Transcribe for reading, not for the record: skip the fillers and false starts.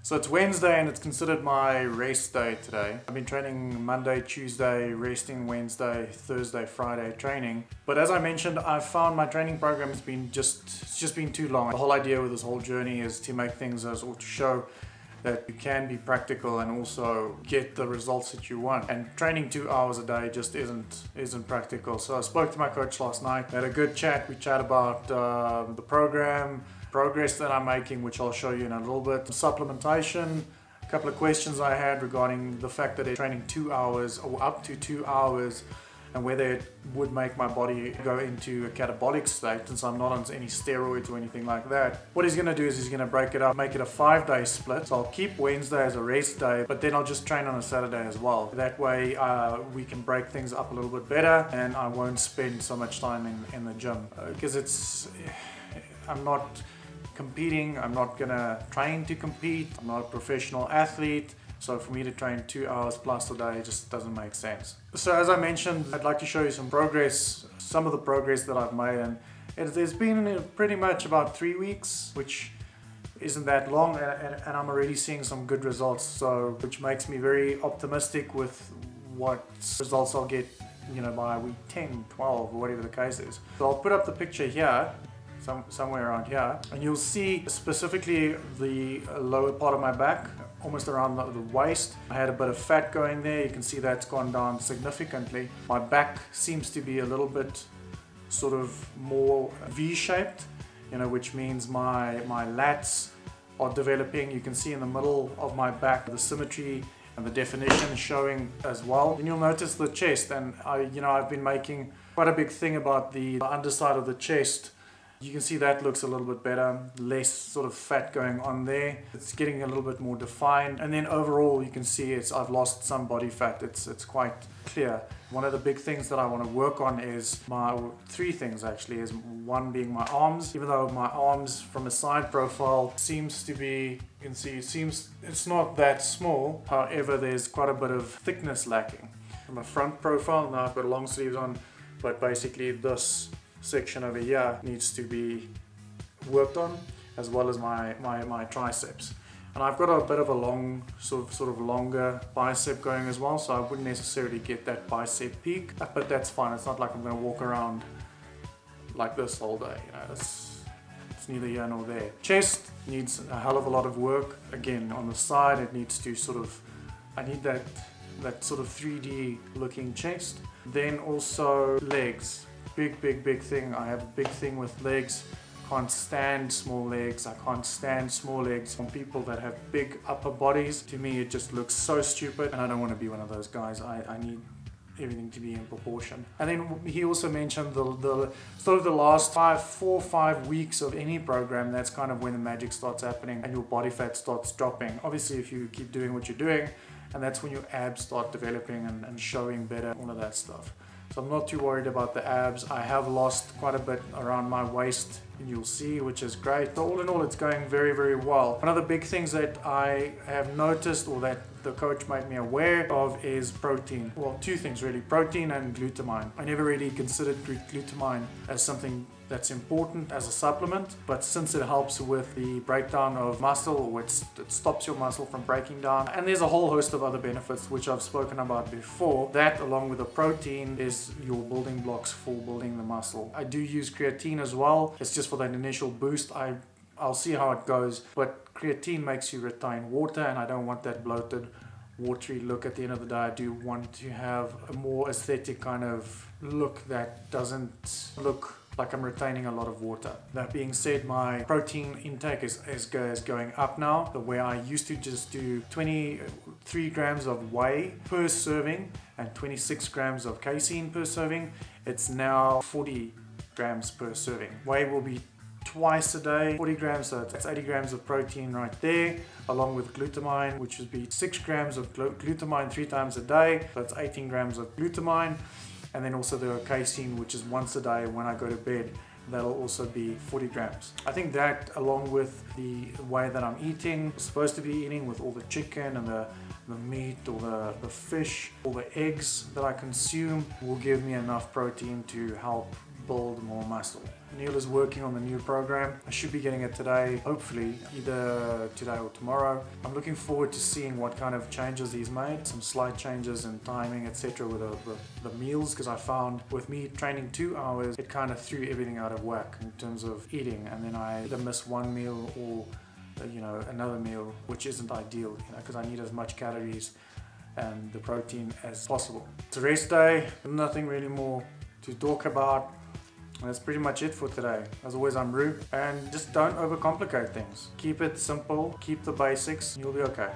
So it's Wednesday and it's considered my rest day today. I've been training Monday, Tuesday, resting Wednesday, Thursday, Friday training. But as I mentioned, I've found my training program has been it's just been too long. The whole idea with this whole journey is to make things or to show that you can be practical and also get the results that you want. And training 2 hours a day just isn't practical. So I spoke to my coach last night, had a good chat. We chat about the program, progress that I'm making, which I'll show you in a little bit, supplementation, a couple of questions I had regarding the fact that training 2 hours or up to 2 hours and whether it would make my body go into a catabolic state since I'm not on any steroids or anything like that. What he's going to do is he's going to break it up, make it a 5-day split. So I'll keep Wednesday as a rest day, but then I'll just train on a Saturday as well. That way we can break things up a little bit better and I won't spend so much time in the gym because I'm not competing, I'm not gonna train to compete, I'm not a professional athlete, so for me to train 2 hours plus a day just doesn't make sense. So as I mentioned, I'd like to show you some progress, some of the progress that I've made, and there's been pretty much about 3 weeks, which isn't that long, and I'm already seeing some good results, so which makes me very optimistic with what results I'll get, by week 10, 12, or whatever the case is. So I'll put up the picture here, somewhere around here, and you'll see specifically the lower part of my back, almost around the waist. I had a bit of fat going there. You can see that's gone down significantly. My back seems to be a little bit sort of more V-shaped, which means my lats are developing. You can see in the middle of my back the symmetry and the definition showing as well. And you'll notice the chest, and I've been making quite a big thing about the underside of the chest. You can see that looks a little bit better, less sort of fat going on there. It's getting a little bit more defined. And then overall you can see I've lost some body fat. It's quite clear. One of the big things that I want to work on is three things actually, is one being my arms. Even though my arms from a side profile seems to be, you can see it's not that small. However, there's quite a bit of thickness lacking. From a front profile, now I've got long sleeves on, but basically this section over here needs to be worked on, as well as my triceps. And I've got a bit of a long sort of longer bicep going as well, so I wouldn't necessarily get that bicep peak, but that's fine. It's not like I'm going to walk around like this all day, it's neither here nor there. Chest needs a hell of a lot of work. Again, on the side it needs to I need that sort of 3D looking chest. Then also legs. Big thing. I have a big thing with legs. Can't stand small legs. I can't stand small legs from people that have big upper bodies. To me it just looks so stupid, and I don't want to be one of those guys. I need everything to be in proportion. And then he also mentioned the sort of the last 4 or 5 weeks of any program, that's kind of when the magic starts happening and your body fat starts dropping. Obviously if you keep doing what you're doing, and that's when your abs start developing and showing better, all of that stuff. So I'm not too worried about the abs. I have lost quite a bit around my waist, and you'll see, which is great. So all in all, it's going very well. One of the big things that I have noticed, or that the coach made me aware of, is protein. Well, 2 things really, protein and glutamine. I never really considered glutamine as something that's important as a supplement, but since it helps with the breakdown of muscle, or it stops your muscle from breaking down, and there's a whole host of other benefits which I've spoken about before, that along with the protein is your building blocks for building the muscle. I do use creatine as well. It's just for that initial boost. I'll see how it goes, but creatine makes you retain water, and I don't want that bloated, watery look at the end of the day. I do want to have a more aesthetic kind of look that doesn't look like I'm retaining a lot of water. That being said, my protein intake is going up now. Where I used to just do 23 grams of whey per serving and 26 grams of casein per serving, it's now 40 grams per serving. Whey will be twice a day, 40 grams, so that's 80 grams of protein right there, along with glutamine, which would be 6 grams of glutamine 3 times a day, so that's 18 grams of glutamine. And then also the casein, which is once a day when I go to bed. That'll also be 40 grams. I think that, along with the way that I'm eating, supposed to be eating with all the chicken and the meat or the fish, all the eggs that I consume, will give me enough protein to help build more muscle. Neil is working on the new program. I should be getting it today, hopefully either today or tomorrow. I'm looking forward to seeing what kind of changes he's made, some slight changes in timing, etc. with the meals, because I found with me training 2 hours, it kind of threw everything out of whack in terms of eating, and then I either miss one meal or another meal, which isn't ideal, because I need as much calories and the protein as possible. It's a rest day, nothing really more to talk about. And that's pretty much it for today. As always, I'm Roo, and just don't overcomplicate things. Keep it simple, keep the basics, you'll be okay.